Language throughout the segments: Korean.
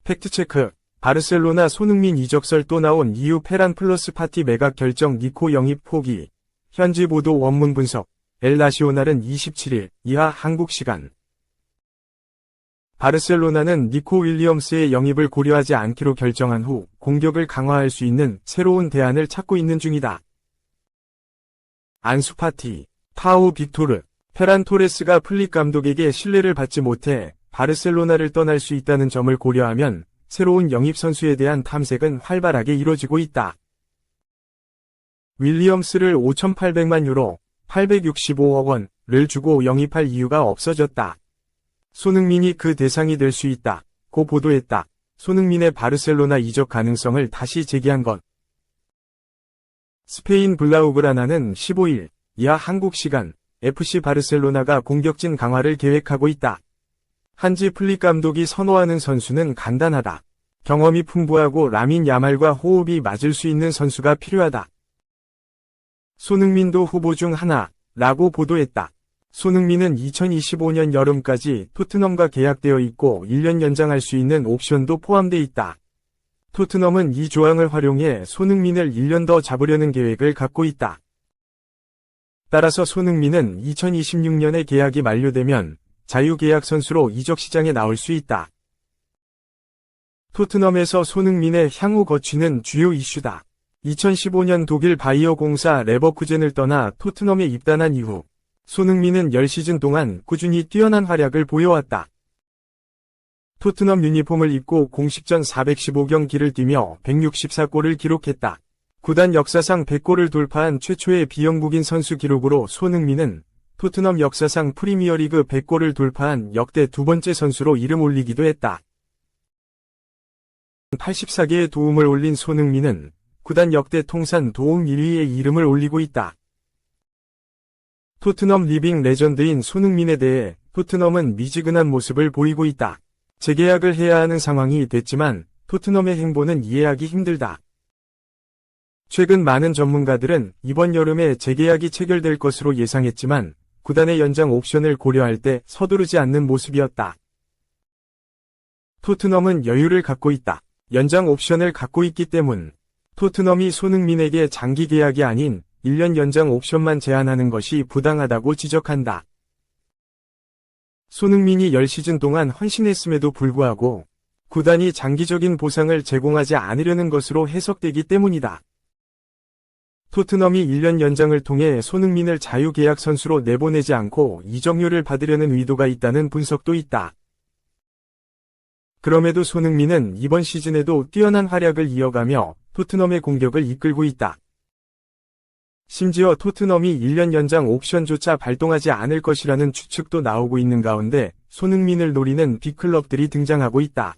팩트체크. 바르셀로나 손흥민 이적설 또 나온 이유 페란 플러스 파티 매각 결정 니코 영입 포기. 현지 보도 원문 분석. 엘 나시오날은 27일 이하 한국 시간. 바르셀로나는 니코 윌리엄스의 영입을 고려하지 않기로 결정한 후 공격을 강화할 수 있는 새로운 대안을 찾고 있는 중이다. 안수 파티, 파우 빅토르, 페란 토레스가 플릭 감독에게 신뢰를 받지 못해 바르셀로나를 떠날 수 있다는 점을 고려하면 새로운 영입 선수에 대한 탐색은 활발하게 이뤄지고 있다. 윌리엄스를 5,800만 유로, 865억 원을 주고 영입할 이유가 없어졌다. 손흥민이 그 대상이 될 수 있다. 고 보도했다. 손흥민의 바르셀로나 이적 가능성을 다시 제기한 것. 스페인 블라우그라나는 15일 이하 한국 시간 FC 바르셀로나가 공격진 강화를 계획하고 있다. 한지 플릭 감독이 선호하는 선수는 간단하다. 경험이 풍부하고 라민 야말과 호흡이 맞을 수 있는 선수가 필요하다. 손흥민도 후보 중 하나라고 보도했다. 손흥민은 2025년 여름까지 토트넘과 계약되어 있고 1년 연장할 수 있는 옵션도 포함되어 있다. 토트넘은 이 조항을 활용해 손흥민을 1년 더 잡으려는 계획을 갖고 있다. 따라서 손흥민은 2026년에 계약이 만료되면 자유계약 선수로 이적 시장에 나올 수 있다. 토트넘에서 손흥민의 향후 거취는 주요 이슈다. 2015년 독일 바이어 공사 레버쿠젠을 떠나 토트넘에 입단한 이후 손흥민은 10시즌 동안 꾸준히 뛰어난 활약을 보여왔다. 토트넘 유니폼을 입고 공식전 415경기를 뛰며 164골을 기록했다. 구단 역사상 100골을 돌파한 최초의 비영국인 선수 기록으로 손흥민은 토트넘 역사상 프리미어리그 100골을 돌파한 역대 두 번째 선수로 이름 올리기도 했다. 84개의 도움을 올린 손흥민은 구단 역대 통산 도움 1위에 이름을 올리고 있다. 토트넘 리빙 레전드인 손흥민에 대해 토트넘은 미지근한 모습을 보이고 있다. 재계약을 해야 하는 상황이 됐지만 토트넘의 행보는 이해하기 힘들다. 최근 많은 전문가들은 이번 여름에 재계약이 체결될 것으로 예상했지만 구단의 연장 옵션을 고려할 때 서두르지 않는 모습이었다. 토트넘은 여유를 갖고 있다. 연장 옵션을 갖고 있기 때문 토트넘이 손흥민에게 장기 계약이 아닌 1년 연장 옵션만 제한하는 것이 부당하다고 지적한다. 손흥민이 10시즌 동안 헌신했음에도 불구하고 구단이 장기적인 보상을 제공하지 않으려는 것으로 해석되기 때문이다. 토트넘이 1년 연장을 통해 손흥민을 자유계약 선수로 내보내지 않고 이적료를 받으려는 의도가 있다는 분석도 있다. 그럼에도 손흥민은 이번 시즌에도 뛰어난 활약을 이어가며 토트넘의 공격을 이끌고 있다. 심지어 토트넘이 1년 연장 옵션조차 발동하지 않을 것이라는 추측도 나오고 있는 가운데 손흥민을 노리는 빅클럽들이 등장하고 있다.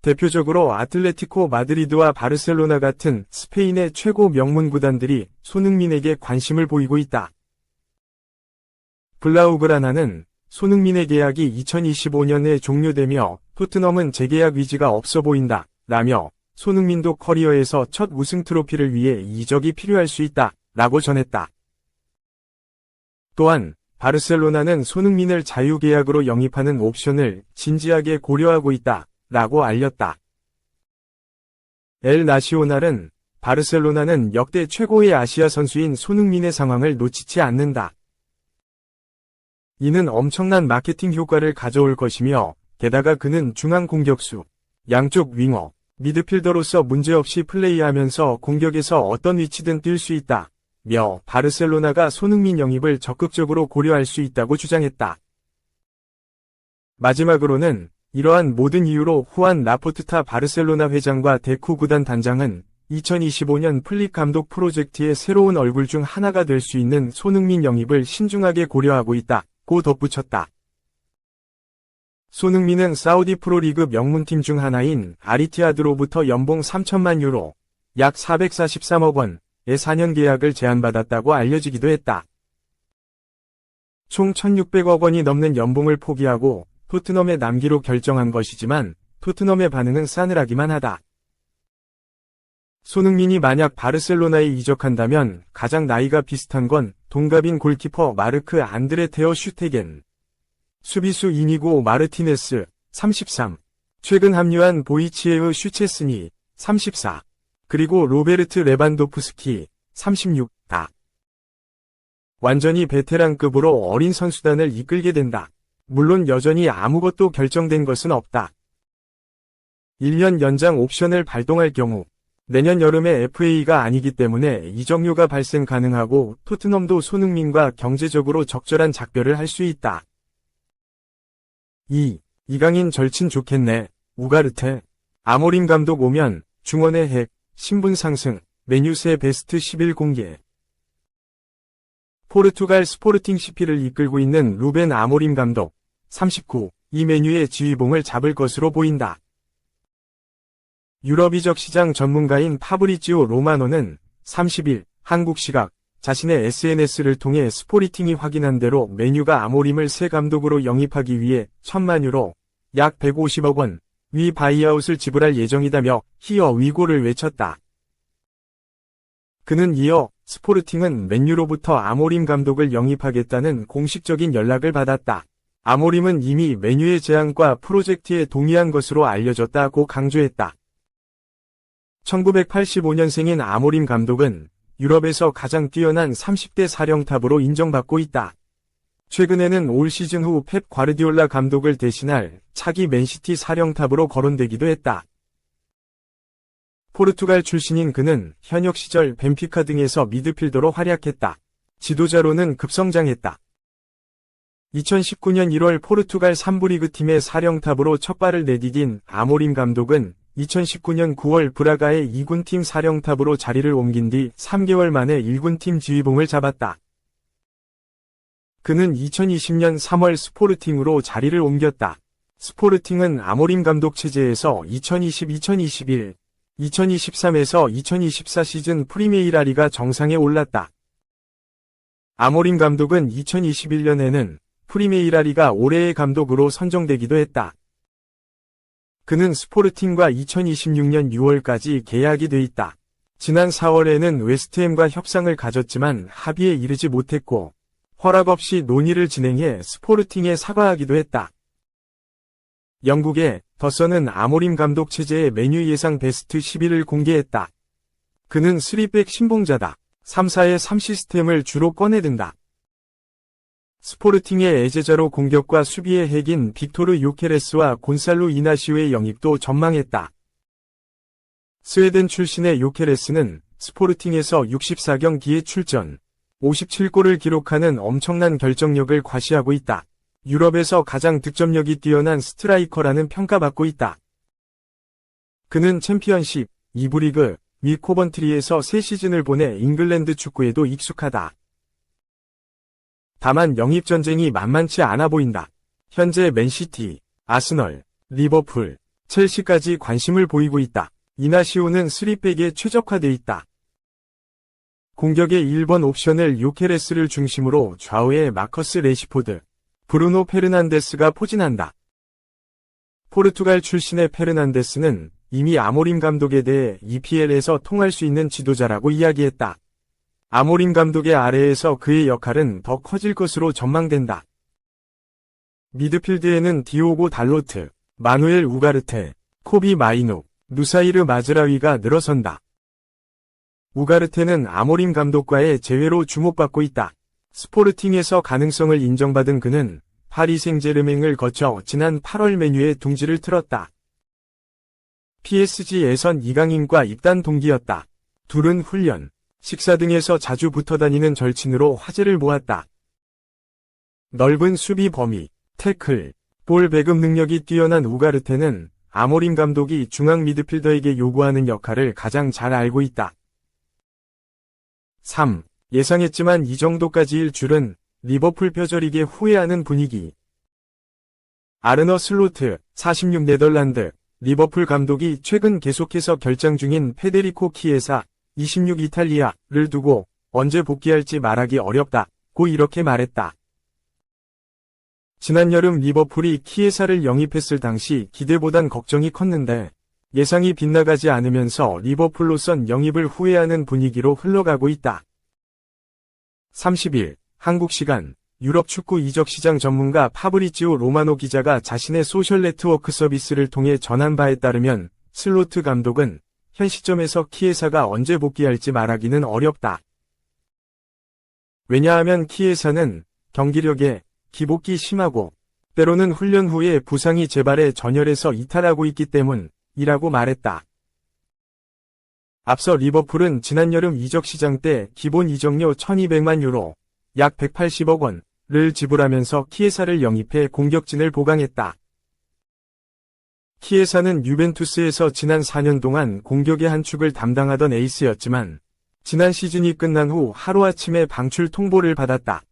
대표적으로 아틀레티코 마드리드와 바르셀로나 같은 스페인의 최고 명문 구단들이 손흥민에게 관심을 보이고 있다. 블라우그라나는 손흥민의 계약이 2025년에 종료되며 토트넘은 재계약 의지가 없어 보인다 라며 손흥민도 커리어에서 첫 우승 트로피를 위해 이적이 필요할 수 있다 라고 전했다. 또한 바르셀로나는 손흥민을 자유계약으로 영입하는 옵션을 진지하게 고려하고 있다 라고 알렸다. 엘 나시오날은 바르셀로나는 역대 최고의 아시아 선수인 손흥민의 상황을 놓치지 않는다. 이는 엄청난 마케팅 효과를 가져올 것이며 게다가 그는 중앙 공격수, 양쪽 윙어, 미드필더로서 문제없이 플레이하면서 공격에서 어떤 위치든 뛸 수 있다. 며 바르셀로나가 손흥민 영입을 적극적으로 고려할 수 있다고 주장했다. 마지막으로는 이러한 모든 이유로 후안 라포르타 바르셀로나 회장과 데쿠 구단 단장은 2025년 플릭 감독 프로젝트의 새로운 얼굴 중 하나가 될 수 있는 손흥민 영입을 신중하게 고려하고 있다고 덧붙였다. 손흥민은 사우디 프로리그 명문팀 중 하나인 아리티아드로부터 연봉 3천만 유로, 약 443억 원의 4년 계약을 제안받았다고 알려지기도 했다. 총 1,600억 원이 넘는 연봉을 포기하고 토트넘에 남기로 결정한 것이지만 토트넘의 반응은 싸늘하기만 하다. 손흥민이 만약 바르셀로나에 이적한다면 가장 나이가 비슷한 건 동갑인 골키퍼 마르크 안드레 테어 슈테겐, 수비수 이니고 마르티네스, 33, 최근 합류한 보이치에흐 슈체스니 34, 그리고 로베르트 레반도프스키 36다. 완전히 베테랑급으로 어린 선수단을 이끌게 된다. 물론 여전히 아무것도 결정된 것은 없다. 1년 연장 옵션을 발동할 경우 내년 여름에 FA가 아니기 때문에 이적료가 발생 가능하고 토트넘도 손흥민과 경제적으로 적절한 작별을 할 수 있다. 2. 이강인 절친 좋겠네. 우가르테. 아모림 감독 오면 중원의 핵, 신분 상승, 맨유 새 베스트 11 공개. 포르투갈 스포르팅 CP를 이끌고 있는 루벤 아모림 감독 39, 이 맨유의 지휘봉을 잡을 것으로 보인다. 유럽 이적 시장 전문가인 파브리지오 로마노는 30일 한국 시각 자신의 SNS를 통해 스포르팅이 확인한 대로 맨유가 아모림을 새 감독으로 영입하기 위해 1,000만 유로, 약 150억 원, 위 바이아웃을 지불할 예정이다며 희어 위고를 외쳤다. 그는 이어 스포르팅은 맨유로부터 아모림 감독을 영입하겠다는 공식적인 연락을 받았다. 아모림은 이미 맨유의 제안과 프로젝트에 동의한 것으로 알려졌다고 강조했다. 1985년생인 아모림 감독은 유럽에서 가장 뛰어난 30대 사령탑으로 인정받고 있다. 최근에는 올 시즌 후 펩 과르디올라 감독을 대신할 차기 맨시티 사령탑으로 거론되기도 했다. 포르투갈 출신인 그는 현역 시절 벤피카 등에서 미드필더로 활약했다. 지도자로는 급성장했다. 2019년 1월 포르투갈 3부 리그 팀의 사령탑으로 첫 발을 내디딘 아모림 감독은 2019년 9월 브라가의 2군팀 사령탑으로 자리를 옮긴 뒤 3개월 만에 1군팀 지휘봉을 잡았다. 그는 2020년 3월 스포르팅으로 자리를 옮겼다. 스포르팅은 아모림 감독 체제에서 2020-2021, 2023에서 2024 시즌 프리메이라 리가 정상에 올랐다. 아모림 감독은 2021년에는 프리메이라 리가 올해의 감독으로 선정되기도 했다. 그는 스포르팅과 2026년 6월까지 계약이 돼 있다. 지난 4월에는 웨스트햄과 협상을 가졌지만 합의에 이르지 못했고 허락 없이 논의를 진행해 스포르팅에 사과하기도 했다. 영국의 더선은 아모림 감독 체제의 메뉴 예상 베스트 11을 공개했다. 그는 3백 신봉자다. 3-4의 3 시스템을 주로 꺼내든다. 스포르팅의 애제자로 공격과 수비의 핵인 빅토르 요케레스와 곤살로 이나시오의 영입도 전망했다. 스웨덴 출신의 요케레스는 스포르팅에서 64경기에 출전, 57골을 기록하는 엄청난 결정력을 과시하고 있다. 유럽에서 가장 득점력이 뛰어난 스트라이커라는 평가받고 있다. 그는 챔피언십, 2부 리그, 및 코번트리에서 3시즌을 보내 잉글랜드 축구에도 익숙하다. 다만 영입 전쟁이 만만치 않아 보인다. 현재 맨시티, 아스널, 리버풀, 첼시까지 관심을 보이고 있다. 이나시오는 3백에 최적화돼 있다. 공격의 1번 옵션을 요케레스를 중심으로 좌우에 마커스 레시포드, 브루노 페르난데스가 포진한다. 포르투갈 출신의 페르난데스는 이미 아모림 감독에 대해 EPL에서 통할 수 있는 지도자라고 이야기했다. 아모림 감독의 아래에서 그의 역할은 더 커질 것으로 전망된다. 미드필드에는 디오고 달로트, 마누엘 우가르테, 코비 마이누, 누사이르 마즈라위가 늘어선다. 우가르테는 아모림 감독과의 재회로 주목받고 있다. 스포르팅에서 가능성을 인정받은 그는 파리 생제르맹을 거쳐 지난 8월 메뉴에 둥지를 틀었다. PSG에선 이강인과 입단 동기였다. 둘은 훈련, 식사 등에서 자주 붙어다니는 절친으로 화제를 모았다. 넓은 수비 범위, 태클, 볼 배급 능력이 뛰어난 우가르테는 아모림 감독이 중앙 미드필더에게 요구하는 역할을 가장 잘 알고 있다. 3. 예상했지만 이 정도까지일 줄은 리버풀 뼈저리게 후회하는 분위기. 아르너 슬로트, 46 네덜란드, 리버풀 감독이 최근 계속해서 결장 중인 페데리코 키에사, 26 이탈리아를 두고 언제 복귀할지 말하기 어렵다고 이렇게 말했다. 지난 여름 리버풀이 키에사를 영입했을 당시 기대보단 걱정이 컸는데 예상이 빗나가지 않으면서 리버풀로선 영입을 후회하는 분위기로 흘러가고 있다. 30일 한국 시간 유럽 축구 이적 시장 전문가 파브리지오 로마노 기자가 자신의 소셜 네트워크 서비스를 통해 전한 바에 따르면 슬로트 감독은 현 시점에서 키에사가 언제 복귀할지 말하기는 어렵다. 왜냐하면 키에사는 경기력에 기복이 심하고 때로는 훈련 후에 부상이 재발해 전열에서 이탈하고 있기 때문이라고 말했다. 앞서 리버풀은 지난 여름 이적 시장 때 기본 이적료 1200만 유로, 약 180억 원을 지불하면서 키에사를 영입해 공격진을 보강했다. 키에사는 유벤투스에서 지난 4년 동안 공격의 한 축을 담당하던 에이스였지만 지난 시즌이 끝난 후 하루아침에 방출 통보를 받았다.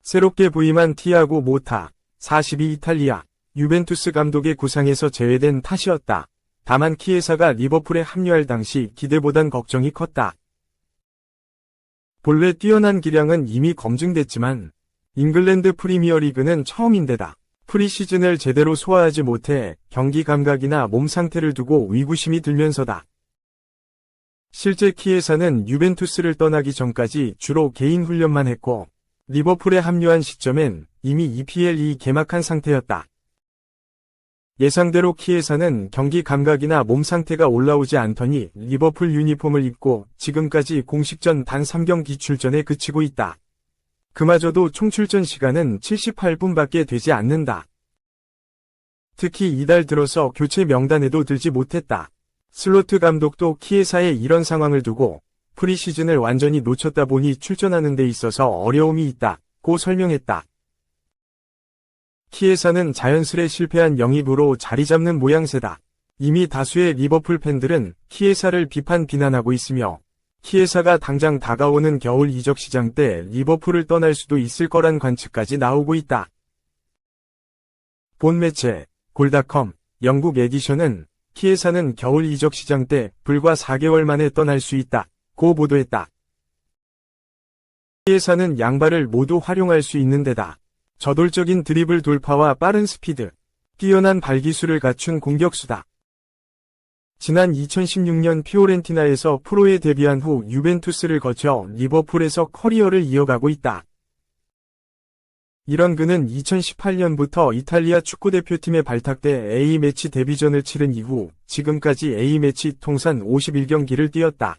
새롭게 부임한 티아고 모타, 42 이탈리아, 유벤투스 감독의 구상에서 제외된 탓이었다. 다만 키에사가 리버풀에 합류할 당시 기대보단 걱정이 컸다. 본래 뛰어난 기량은 이미 검증됐지만 잉글랜드 프리미어리그는 처음인데다 프리시즌을 제대로 소화하지 못해 경기 감각이나 몸 상태를 두고 의구심이 들면서다. 실제 키에사는 유벤투스를 떠나기 전까지 주로 개인 훈련만 했고 리버풀에 합류한 시점엔 이미 EPL2 개막한 상태였다. 예상대로 키에사는 경기 감각이나 몸 상태가 올라오지 않더니 리버풀 유니폼을 입고 지금까지 공식전 단 3경기 출전에 그치고 있다. 그마저도 총 출전 시간은 78분밖에 되지 않는다. 특히 이달 들어서 교체 명단에도 들지 못했다. 슬로트 감독도 키에사의 이런 상황을 두고 프리시즌을 완전히 놓쳤다 보니 출전하는 데 있어서 어려움이 있다고 설명했다. 키에사는 자연스레 실패한 영입으로 자리 잡는 모양새다. 이미 다수의 리버풀 팬들은 키에사를 비난하고 있으며 키에사가 당장 다가오는 겨울 이적 시장 때 리버풀을 떠날 수도 있을 거란 관측까지 나오고 있다. 본 매체 골닷컴 영국 에디션은 키에사는 겨울 이적 시장 때 불과 4개월 만에 떠날 수 있다고 보도했다. 키에사는 양발을 모두 활용할 수 있는 데다 저돌적인 드리블 돌파와 빠른 스피드, 뛰어난 발기술을 갖춘 공격수다. 지난 2016년 피오렌티나에서 프로에 데뷔한 후 유벤투스를 거쳐 리버풀에서 커리어를 이어가고 있다. 이런 그는 2018년부터 이탈리아 축구대표팀에 발탁돼 A매치 데뷔전을 치른 이후 지금까지 A매치 통산 51경기를 뛰었다.